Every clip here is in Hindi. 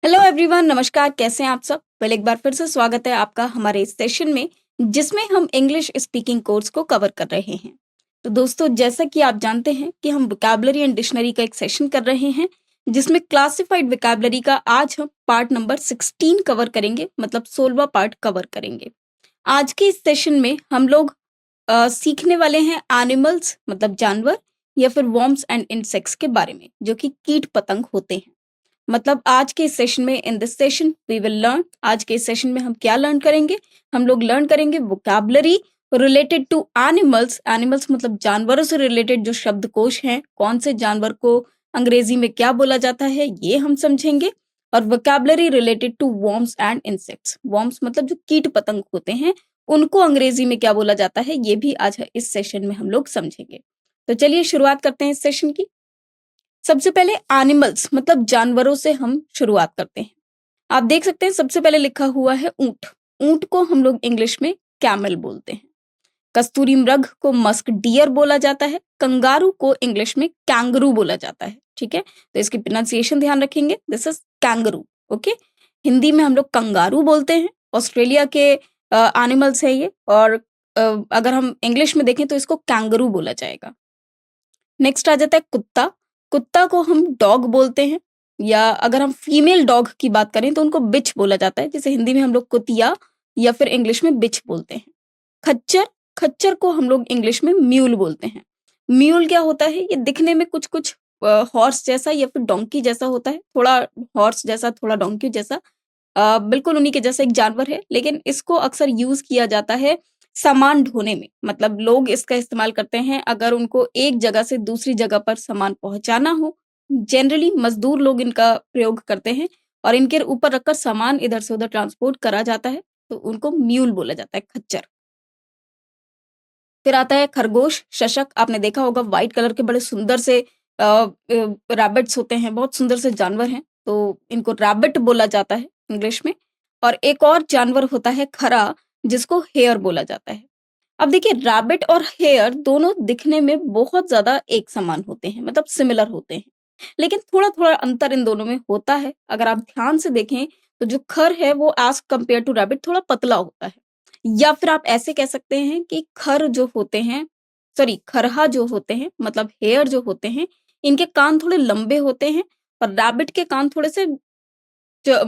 हेलो एवरीवन, नमस्कार। कैसे हैं आप सब? एक बार फिर से स्वागत है आपका हमारे इस सेशन में, जिसमें हम इंग्लिश स्पीकिंग कोर्स को कवर कर रहे हैं। तो दोस्तों, जैसा कि आप जानते हैं कि हम वोकैबुलरी एंड डिक्शनरी का एक सेशन कर रहे हैं, जिसमें क्लासिफाइड वोकैबुलरी का आज हम पार्ट नंबर 16 कवर करेंगे, मतलब 16वां पार्ट कवर करेंगे। आज के इस सेशन में हम लोग सीखने वाले हैं एनिमल्स मतलब जानवर, या फिर वर्म्स एंड इंसेक्ट्स के बारे में, जो कि कीट पतंग होते हैं। मतलब आज के इस सेशन में, in this session we will learn, आज के इस सेशन में हम क्या लर्न करेंगे? हम लोग लर्न करेंगे vocabulary related to animals. Animals मतलब जानवरों से रिलेटेड जो शब्दकोश हैं, कौन से जानवर को अंग्रेजी में क्या बोला जाता है, ये हम समझेंगे। और vocabulary related to worms and insects. Worms मतलब जो कीट पतंग होते हैं, उनको अंग्रेजी में क्या बोला जाता है, ये भी आज इस सेशन में हम लोग समझेंगे। तो चलिए शुरुआत करते हैं इस सेशन की। सबसे पहले एनिमल्स मतलब जानवरों से हम शुरुआत करते हैं। आप देख सकते हैं सबसे पहले लिखा हुआ है ऊंट। ऊंट को हम लोग इंग्लिश में कैमल बोलते हैं। कस्तूरी मृग को मस्क डियर बोला जाता है। कंगारू को इंग्लिश में कैंगरू बोला जाता है। ठीक है, तो इसकी प्रोनाउंसिएशन ध्यान रखेंगे, this is kangaroo. Okay, Hindi में हम लोग कंगारू बोलते हैं। ऑस्ट्रेलिया के एनिमल्स है ये, और अगर हम इंग्लिश में देखें तो इसको कैंगरू बोला जाएगा। नेक्स्ट आ जाता है कुत्ता। कुत्ता को हम डॉग बोलते हैं, या अगर हम फीमेल डॉग की बात करें तो उनको बिच बोला जाता है, जैसे हिंदी में हम लोग कुतिया या फिर इंग्लिश में बिच बोलते हैं। खच्चर, खच्चर को हम लोग इंग्लिश में म्यूल बोलते हैं। म्यूल क्या होता है? ये दिखने में कुछ कुछ हॉर्स जैसा या फिर डोंकी जैसा होता है, थोड़ा हॉर्स जैसा, थोड़ा डोंकी जैसा। बिल्कुल उन्हीं के जैसा एक जानवर है, लेकिन इसको अक्सर यूज किया जाता है सामान ढोने में। मतलब लोग इसका इस्तेमाल करते हैं अगर उनको एक जगह से दूसरी जगह पर सामान पहुंचाना हो। जनरली मजदूर लोग इनका प्रयोग करते हैं, और इनके ऊपर रखकर सामान इधर से उधर ट्रांसपोर्ट करा जाता है, तो उनको म्यूल बोला जाता है, खच्चर। फिर आता है खरगोश, शशक। आपने देखा होगा व्हाइट कलर के बड़े सुंदर से रैबिट्स होते हैं, बहुत सुंदर से जानवर हैं, तो इनको रैबिट बोला जाता है इंग्लिश में। और एक और जानवर होता है खरा, जिसको हेयर बोला जाता है। अब देखिए, रैबिट और हेयर दोनों दिखने में बहुत ज्यादा एक समान होते हैं, मतलब सिमिलर होते हैं, लेकिन थोड़ा थोड़ा अंतर इन दोनों में होता है। अगर आप ध्यान से देखें तो जो खर है वो एज कंपेयर टू रैबिट थोड़ा पतला होता है, या फिर आप ऐसे कह सकते हैं कि खर जो होते हैं, सॉरी खरहा जो होते हैं, मतलब हेयर जो होते हैं, इनके कान थोड़े लंबे होते हैं, और रैबिट के कान थोड़े से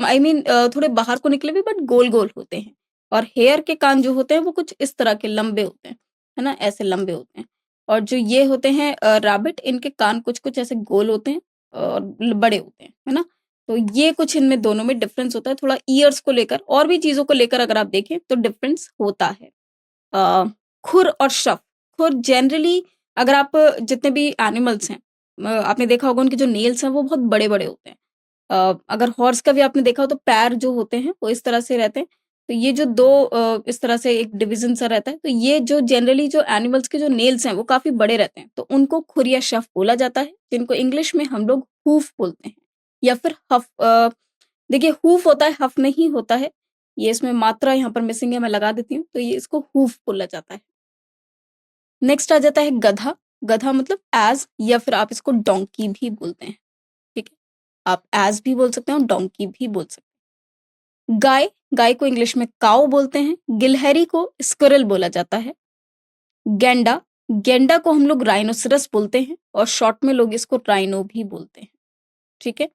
आई मीन थोड़े बाहर को निकले हुए बट गोल गोल होते हैं। और हेयर के कान जो होते हैं वो कुछ इस तरह के लंबे होते हैं, है ना, ऐसे लंबे होते हैं। और जो ये होते हैं रैबिट, इनके कान कुछ कुछ ऐसे गोल होते हैं और बड़े होते हैं, है ना। तो ये कुछ इनमें दोनों में डिफरेंस होता है, थोड़ा ईयर्स को लेकर और भी चीजों को लेकर अगर आप देखें तो डिफरेंस होता है। अ, खुर और शफ। खुर जनरली अगर आप जितने भी एनिमल्स हैं, आपने देखा होगा उनके जो नेल्स हैं वो बहुत बड़े बड़े होते हैं। अगर हॉर्स का भी आपने देखा हो तो पैर जो होते हैं वो इस तरह से रहते हैं। तो ये जो 2 इस तरह से एक डिवीज़न सा रहता है, तो ये जो जनरली जो एनिमल्स के जो नेल्स हैं वो काफ़ी बड़े रहते हैं, तो उनको खुर या शफ बोला जाता है, जिनको इंग्लिश में हम लोग हूफ बोलते हैं, या फिर हफ। देखिए हूफ होता है, हफ नहीं होता है। ये इसमें मात्रा यहाँ पर मिसिंग है, मैं लगा देती हूँ, तो ये इसको हूफ बोला जाता है। नेक्स्ट आ जाता है गधा। गधा मतलब एज़, या फिर आप इसको डोंकी भी बोलते हैं, ठीक है? आप एज़ भी बोल सकते हैं और डोंकी भी बोल सकते हैं। गाय, गाय को इंग्लिश में काऊ बोलते हैं। गिलहरी को स्क्विरल बोला जाता है। गैंडा, गैंडा को हम लोग राइनोसेरस बोलते हैं, और शॉर्ट में लोग इसको राइनो भी बोलते हैं, ठीक है?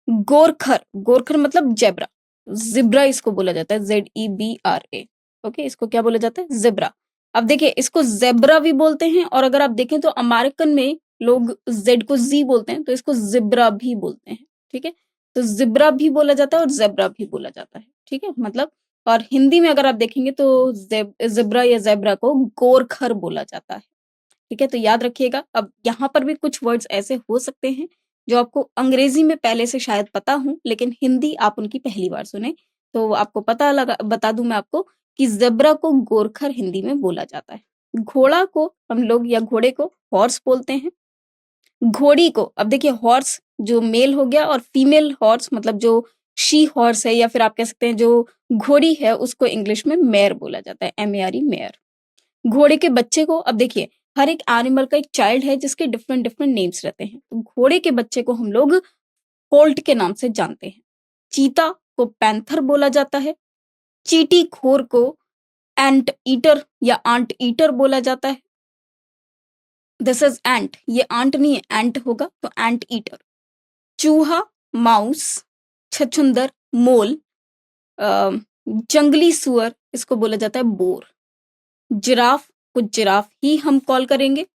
गोरखर, गोरखर मतलब जेब्रा। ज़ेब्रा इसको बोला जाता है, ZEBRA। ओके, इसको क्या बोला जाता है? ज़ेब्रा। अब देखिए इसको ज़ेब्रा भी बोलते हैं, और अगर आप देखें तो अमेरिकन में लोग ज़ेड को ज़ी बोलते हैं, तो इसको ज़ेब्रा भी बोलते हैं, ठीक है? तो ज़ेब्रा भी बोला जाता है और ज़ेब्रा भी बोला जाता है, ठीक है? मतलब, और हिंदी में अगर आप देखेंगे तो ज़ेब्रा या ज़ेब्रा को गोरखर बोला जाता है। ठीक है? तो याद रखिएगा। अब यहाँ पर भी कुछ वर्ड्स ऐसे हो सकते हैं जो आपको अंग्रेजी में पहले से शायद पता हों, लेकिन हिंदी आप उनकी पहली बार सुने। तो आपको पता लगा, बता दूँ मैं आपको कि ज़ेब्रा को गोरखर हिंदी में बोला जाता है। घोड़ा को हम लोग, या घोड़े को हॉर्स बोलते हैं। घोड़ी को, अब देखिए हॉर्स जो मेल हो गया, और फीमेल हॉर्स मतलब जो शी हॉर्स है, या फिर आप कह सकते हैं जो घोड़ी है, उसको इंग्लिश में मेयर बोला जाता है, MERE मेयर। घोड़े के बच्चे को, अब देखिए हर एक एनिमल का एक चाइल्ड है जिसके डिफरेंट डिफरेंट नेम्स रहते हैं, तो घोड़े के बच्चे को हम लोग कोल्ट के नाम से जानते हैं। चीता को पैंथर बोला जाता है। चींटी-खोर को एंट ईटर या आंट ईटर बोला जाता है। दिस इज़ एंट, ये आंट नहीं है, एंट होगा तो एंट ईटर। चूहा, माउस, छछूंदर, मोल, अ, जंगली सूअर, इसको बोला जाता है बोर। जिराफ को जिराफ ही हम कॉल करेंगे।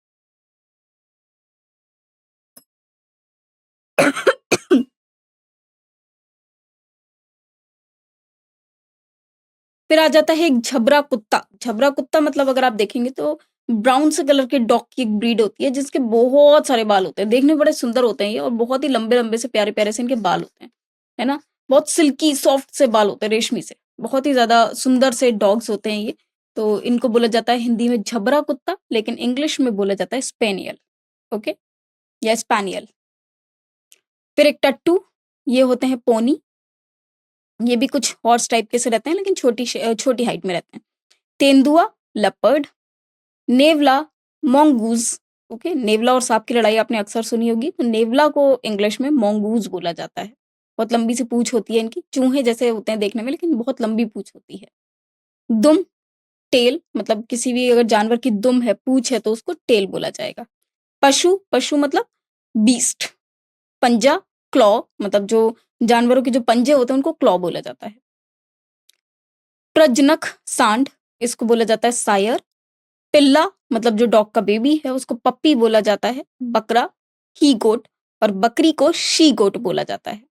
फिर आ जाता है एक झबरा कुत्ता। झबरा कुत्ता मतलब अगर आप देखेंगे तो ब्राउन से कलर के डॉग की एक ब्रीड होती है जिसके बहुत सारे बाल होते हैं। देखने में बड़े सुंदर होते हैं ये और बहुत ही लंबे-लंबे से प्यारे-प्यारे से इनके बाल होते हैं, है ना? बहुत सिल्की सॉफ्ट से बाल होते हैं रेशमी से। बहुत ही ज़्यादा सुंदर से डॉग्स होते हैं ये। तो इनको बोला जाता है हिंदी में झबरा कुत्ता, लेकिन इंग्लिश में बोला जाता है स्पेनियल, ओके? या स्पैनियल। फिर एक टट्टू, ये होते हैं पोनी। ये भी कुछ हॉर्स टाइप के से रहते हैं लेकिन छोटी हाइट में रहते हैं। तेंदुआ, लेपर्ड, नेवला, मोंगूज़, ओके? नेवला और सांप की लड़ाई आपने अक्सर सुनी होगी, तो नेवला को इंग्लिश में मोंगूज़ बोला जाता है। बहुत लंबी सी पूँछ होती है इनकी, चूहे जैसे होते हैं देखने में लेकिन बहुत लंबी पूँछ होती है। दुम, टेल मतलब किसी भी अगर जानवर की दुम है, पूँछ है तो उसको टेल बोला जाएगा। पशु, पशु मतलब बीस्ट। पंजा, क्लॉ मतलब जो जानवरों के जो पंजे होते हैं उनको क्लॉ बोला जाता है। प्रजनक, सांड, इसको बोला जाता है सायर। पिल्ला मतलब जो डॉग का बेबी है उसको पप्पी बोला जाता है। बकरा, ही गोट और बकरी को शी गोट बोला जाता है।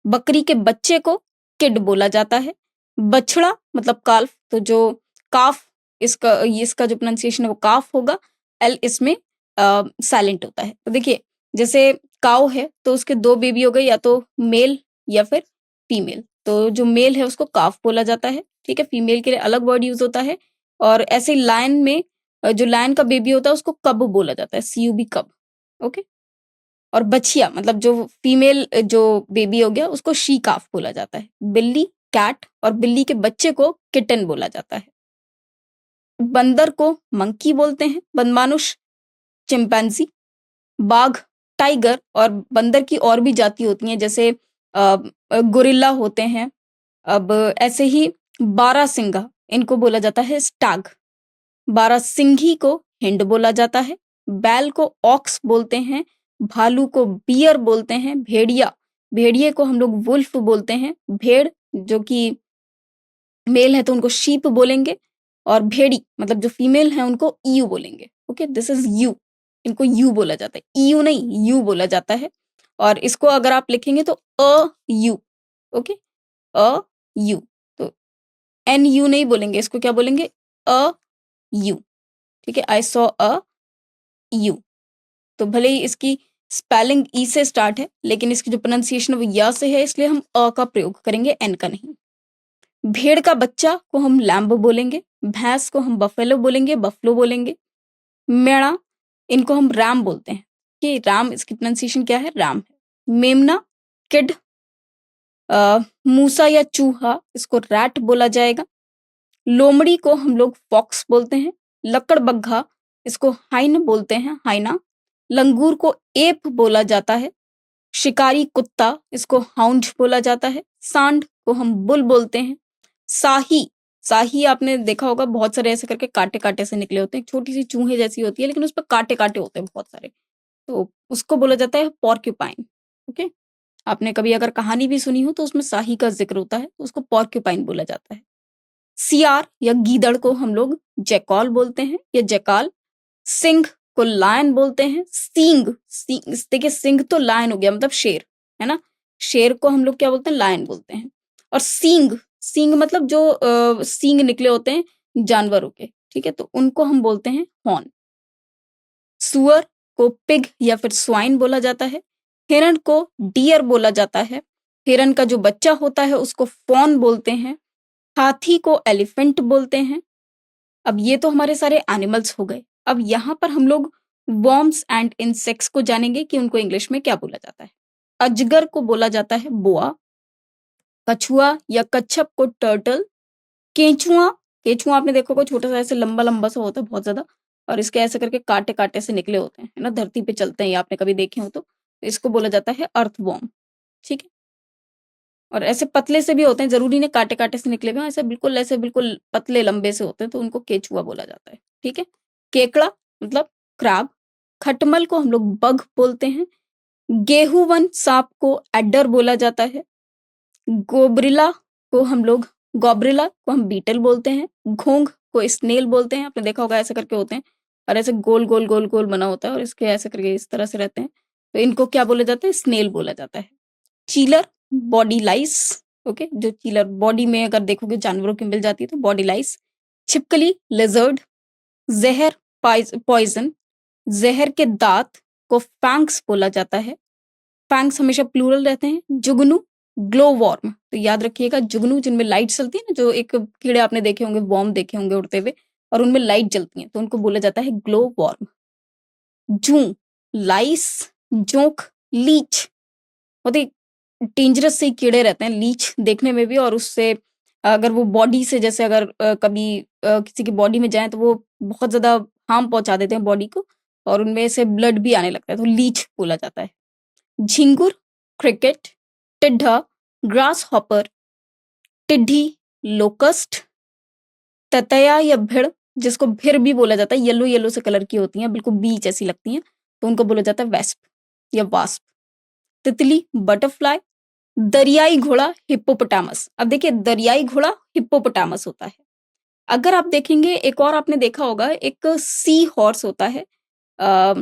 बकरी के बच्चे को किड बोला जाता है। बछड़ा मतलब काल्फ, तो जो काफ, इसका जो प्रोनाउंसिएशन है वो काफ होगा। एल इसमें साइलेंट होता है। तो देखिए जैसे काऊ है तो उसके 2 बेबी हो गए, या तो मेल या फिर फीमेल। तो जो मेल है उसको काफ बोला जाता है, ठीक है? फीमेल के लिए अलग वर्ड यूज़ होता है। और ऐसे लायन में जो लायन का बेबी होता है उसको कब बोला जाता है, सीयूबी कब, ओके? और बछिया मतलब जो फीमेल जो बेबी हो गया उसको शी काफ बोला जाता है। बिल्ली, कैट और बिल्ली के बच्चे को किटन बोला जाता है। बंदर को मंकी बोलते हैं। बनमानुष, चिंपैंजी। बाघ, टाइगर और बंदर की और भी जाति होती हैं जैसे गोरिल्ला होते हैं। अब ऐसे ही बारहसिंगा, इनको बोला जाता है स्टैग। बारहसिंगी को हिंड बोला जाता है। बैल को ऑक्स बोलते हैं। भालू को बियर बोलते हैं। भेड़िए को हम लोग वुल्फ बोलते हैं। भेड़ जो कि मेल है तो उनको शीप बोलेंगे। और भेड़ी मतलब जो फीमेल है उनको ईयू बोलेंगे, ओके? दिस इज यू, इनको यू बोला जाता है, ईयू नहीं यू बोला जाता है। और इसको अगर आप लिखेंगे तो यू, ओके? अ यू, तो एन यू नहीं बोलेंगे, इसको क्या बोलेंगे? अ यू, ठीक है? I saw a you. तो भले ही इसकी स्पेलिंग ई से स्टार्ट है लेकिन इसकी जो प्रोनाउंसिएशन है वो या से है, इसलिए हम अ का प्रयोग करेंगे, एन का नहीं। भेड़ का बच्चा को हम लैम्ब बोलेंगे। भैंस को हम बफेलो बोलेंगे, बफलो बोलेंगे। मेढ़ा, इनको हम रैम बोलते हैं, कि रैम, इसकी प्रोनाउंसिएशन क्या है? रैम है। मेमना, किड, मूसा या चूहा, इसको रैट बोला जाएगा। लोमड़ी को हम लोग फॉक्स बोलते हैं। लकड़बग्घा, इसको हाइन बोलते हैं, हाइना। लंगूर को एप बोला जाता है। शिकारी कुत्ता, इसको हाउंड बोला जाता है। सांड को हम बुल बोलते हैं। साही, साही आपने देखा होगा बहुत सारे ऐसे करके कांटे-कांटे से निकले होते हैं। छोटी-सी चूहे जैसी होती है लेकिन उसपे कांटे-कांटे होते हैं बहुत सारे। तो उसको बोला जाता है पोर्क्यूपाइन, ओके? आपने कभी अगर कहानी भी सुनी हो तो उसमें शाही का ज़िक्र होता है, तो उसको पोर्क्यूपाइन बोला जाता है। सियार या गीदड़ को हम लोग जैकॉल बोलते हैं या जैकाल। सिंह को लायन बोलते हैं। सींग, देखिए सिंह तो लायन हो गया मतलब शेर, है ना? शेर को हम लोग क्या बोलते हैं? लायन बोलते हैं। और सींग, सींग मतलब जो सींग निकले होते हैं जानवरों के, ठीक है? तो उनको हम बोलते हैं हॉर्न। सूअर को पिग या फिर स्वाइन बोला जाता है। हिरण को डियर बोला जाता है। हिरण का जो बच्चा होता है उसको फॉन बोलते हैं। हाथी को एलिफेंट बोलते हैं। अब ये तो हमारे सारे एनिमल्स हो गए। अब यहाँ पर हम लोग वर्म्स एंड इंसेक्ट्स को जानेंगे कि उनको इंग्लिश में क्या बोला जाता है। अजगर को बोला जाता है बोआ। कछुआ या कच्छप को टर्टल। केंचुआ, केंचुआ आपने देखा होगा छोटा सा ऐसे लंबा-लंबा सा होता है बहुत ज़्यादा और इसके ऐसे करके काँटे-काँटे से निकले होते हैं, है ना? धरती पे चलते हैं ये आपने कभी देखे हो तो। इसको बोला जाता है अर्थवॉर्म, ठीक है? और ऐसे पतले से भी होते हैं, ज़रूरी नहीं काँटे-काँटे से निकले हुए हों, ऐसे बिल्कुल पतले लंबे से होते हैं, तो उनको केचुआ बोला जाता है, ठीक है? केकड़ा मतलब क्रैब, खटमल को हम लोग बग बोलते हैं, गेहूँवन साँप को एडर बोला जाता है, गोब्रिला गॉब्रिला को हम बीटल बोलते हैं, घोंघ को स्नेल बोलते हैं, आपने देखा होगा ऐसे करके होते हैं और ऐसे गोल-गोल बना होता है और इसके ऐसे करके इस तरह से रहते हैं, तो इनको क्या बोला जाता है? स्नेल बोला जाता है। चीलर बॉडी लाइस, ओके, जो चीलर बॉडी में अगर देखोगे जानवरों की मिल जाती है तो बॉडी लाइस। छिपकली लिजर्ड, जहर पॉइजन, जहर के दांत को फैंक्स बोला जाता है, फैंक्स हमेशा प्लूरल रहते हैं। जुगनू ग्लो वॉर्म, तो याद रखिएगा जुगनू जिनमें लाइट चलती है ना, जो एक कीड़े आपने देखे होंगे, वॉर्म देखे होंगे उड़ते हुए और उनमें लाइट जलती है, तो उनको बोला जाता है ग्लो वॉर्म। जू लाइस, जोंक, लीच, बहुत ही डेंजरस से कीड़े रहते हैं लीच देखने में भी, और उससे अगर वो बॉडी से जैसे अगर कभी किसी की बॉडी में जाए तो वो बहुत ज़्यादा हार्म पहुँचा देते हैं बॉडी को और उनमें से ब्लड भी आने लगता है, तो लीच बोला जाता है। झिंगुर, क्रिकेट, टिड्ढा, ग्रास हॉपर, टिड्ढी, लोकस्ट, ततैया या भिड़, जिसको भिर भी बोला जाता है, येलो-येलो से कलर की होती हैं, बिल्कुल बी जैसी लगती हैं, तो उनको बोला जाता है वेस्प या वास्प। तितली, बटरफ्लाई, दरियाई घोड़ा, हिप्पोपोटामस। अब देखिए दरियाई घोड़ा हिप्पोपोटामस होता है। अगर आप देखेंगे एक और आपने देखा होगा, एक सी हॉर्स होता है, अ,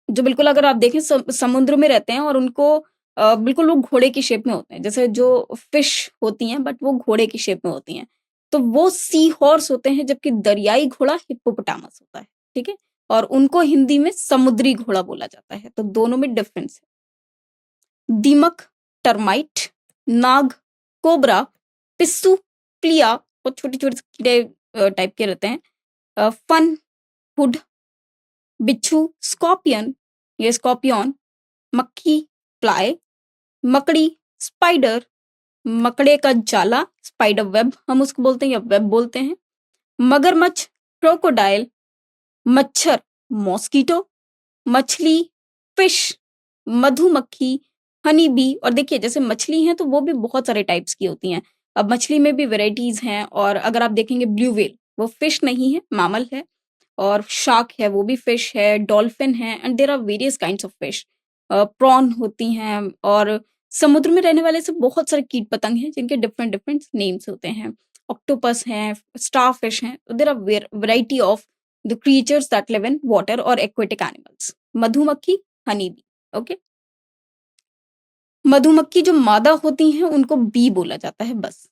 जो बिल्कुल अगर आप देखें समुद्र में रहते हैं और उनको बिल्कुल वो घोड़े की शेप में होते हैं, जैसे जो फिश होती हैं बट वो घोड़े की शेप में होती हैं। तो वो सी हॉर्स होते हैं, जबकि दरियाई घोड़ा हिप्पोपोटामस होता है, ठीक है? और उनको हिंदी में समुद्री घोड़ा बोला जाता है, तो दोनों में डिफरेंस है। दीमक, टर्माइट, नाग, कोबरा, पिस्सू, प्लिया, बहुत छोटे-छोटे से कीड़े टाइप के रहते हैं। फन, हुड, बिच्छू, स्कॉर्पियन, ये स्कॉर्पियन, मक्खी, फ्लाई, मकड़ी, स्पाइडर, मकड़े का जाला, स्पाइडर वेब हम उसको बोलते हैं या वेब बोलते हैं। मगरमच्छ, क्रोकोडाइल, मच्छर, मॉस्किटो, मछली, फिश, मधुमक्खी, हनी बी, और देखिए जैसे मछली हैं तो वो भी बहुत सारे टाइप्स की होती हैं। अब मछली में भी वैराइटीज़ हैं, और अगर आप देखेंगे ब्लू व्हेल, वो फिश नहीं है, मैमल है, और शार्क है, वो भी फिश है, डॉल्फिन है, and there are various kinds of fish. Prawn होती हैं, और समुद्र में रहने वाले ऐसे बहुत सारे कीट-पतंग हैं जिनके डिफरेंट डिफरेंट नेम्स होते हैं। ऑक्टोपस हैं, स्टारफिश हैं, there are variety of the creatures that live in water और एक्वेटिक एनिमल्स। मधुमक्खी, हनी बी, ओके। मधुमक्खी जो मादा होती हैं उनको बी बोला जाता है बस।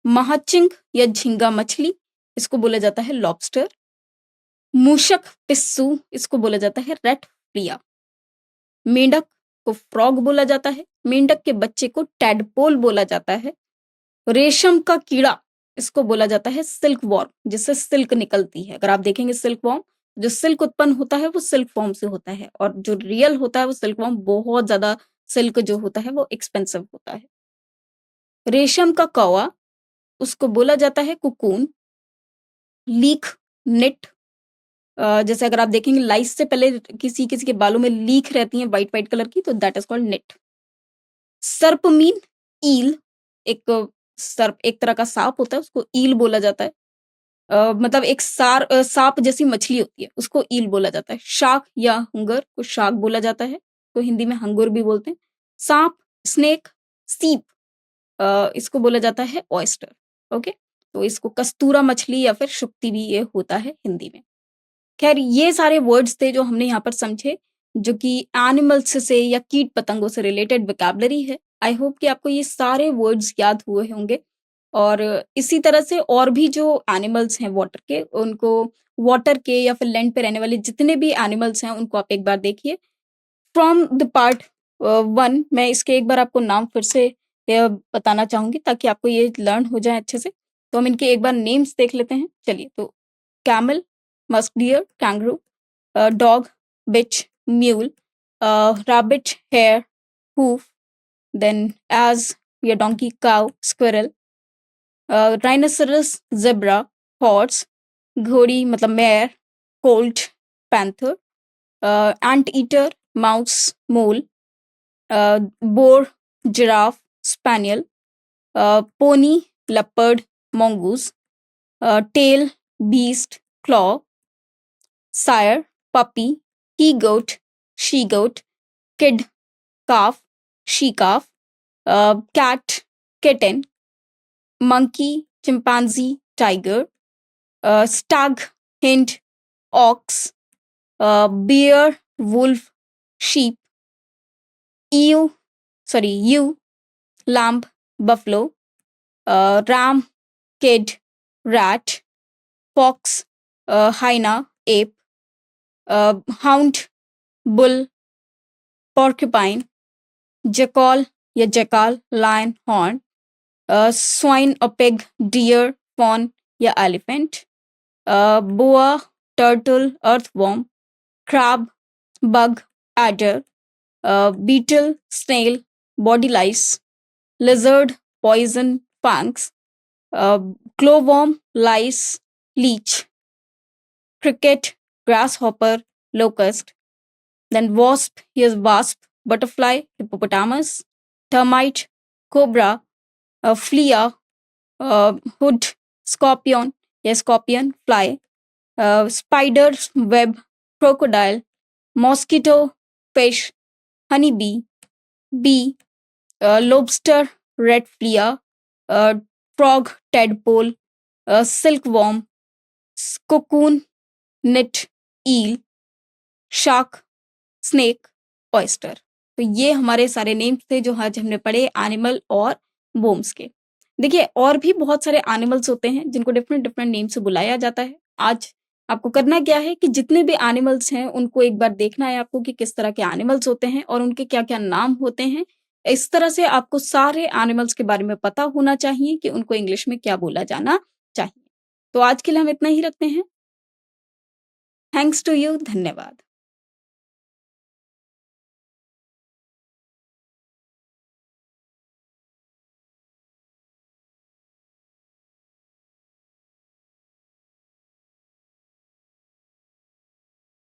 महाचिंग या झींगा मछली, इसको बोला जाता है लॉबस्टर। मूषक पिस्सू, इसको बोला जाता है रेट प्रिया। मेंढक को फ्रॉग बोला जाता है, मेंढक के बच्चे को टैडपोल बोला जाता है। रेशम का कीड़ा, इसको बोला जाता है सिल्क वॉर्म, जिससे सिल्क निकलती है। अगर आप देखेंगे सिल्क वॉर्म, जो सिल्क उत्पन्न होता है वो सिल्क वॉर्म से होता है, और जो रियल होता है वो सिल्क वॉर्म बहुत ज्यादा, सिल्क जो होता है वो एक्सपेंसिव होता है। रेशम का कौवा, उसको बोला जाता है कुकून। लीख, निट, जैसे अगर आप देखेंगे लाइस से पहले किसी किसी के बालों में लीख रहती हैं व्हाइट व्हाइट कलर की, तो दैट इज कॉल्ड निट। सर्पमीन, ईल, एक सर्प एक तरह का सांप होता है, उसको ईल बोला जाता है। मतलब एक सांप जैसी मछली होती है, उसको ईल बोला जाता है। शार्क या हंगर को शार्क बोला जाता है, तो हिंदी में हंगुर भी बोलते हैं। सांप, स्नेक, सीप, इसको बोला जाता है ऑयस्टर, ओके। तो इसको कस्तूरा मछली या फिर शुक्ति भी ये होता है हिंदी में। खैर ये सारे वर्ड्स थे जो हमने यहाँ पर समझे, जो कि एनिमल्स से या कीट पतंगों से रिलेटेड वोकैब्युलरी है। आई होप कि आपको ये सारे वर्ड्स याद हुए होंगे, और इसी तरह से और भी जो एनिमल्स हैं वाटर के, उनको वाटर के या फिर लैंड पे रहने वाले जितने भी एनिमल्स हैं उनको आप एक बार देखिए। फ्रॉम द पार्ट 1 मैं इसके एक बार आपको नाम फिर से बताना चाहूँगी ताकि आपको ये लर्न हो जाए अच्छे से। तो हम इनके एक बार नेम्स देख लेते हैं। चलिए, तो camel, musk deer, kangaroo, dog, bitch, mule, rabbit, hare, hoof, then ass या donkey, cow, squirrel, rhinoceros, zebra, horse, घोड़ी मतलब mare, colt, panther, ant eater, mouse, mole, boar, giraffe, spaniel, pony, leopard, mongoose, tail, beast, claw, sire, puppy, he-goat, she-goat, kid, calf, she-calf, cat, kitten, monkey, chimpanzee, tiger, stag, hind, ox, bear, wolf, sheep, ewe, lamb, buffalo, ram, kid, rat, fox, hyena, ape, hound, bull, porcupine, jackal या jackal, lion, horn, swine or pig, deer, fawn या elephant, boa, turtle, earthworm, crab, bug, adder, beetle, snail, body lice, lizard, poison, fangs, glowworm, lice, leech, cricket, grasshopper, locust, then wasp, here's wasp, butterfly, hippopotamus, termite, cobra, flea, hood, scorpion, scorpion, fly, spider, web, crocodile, mosquito, fish, honeybee, bee, lobster, red flea, frog, tadpole, silkworm, cocoon, knit, eel, shark, snake, oyster. तो ये हमारे सारे नेम्स थे जो आज हमने पढ़े एनिमल और वोम्स के। देखिए और भी बहुत सारे एनिमल्स होते हैं जिनको डिफरेंट डिफरेंट नेम से बुलाया जाता है। आज आपको करना क्या है कि जितने भी एनिमल्स हैं उनको एक बार देखना है आपको कि किस तरह के एनिमल्स होते हैं और उनके क्या-क्या नाम होते हैं। इस तरह से आपको सारे एनिमल्स के बारे में पता होना चाहिए कि उनको इंग्लिश में क्या बोला जाना चाहिए। तो आज के लिए हम इतना ही रखते हैं। थैंक्स टू यू, धन्यवाद।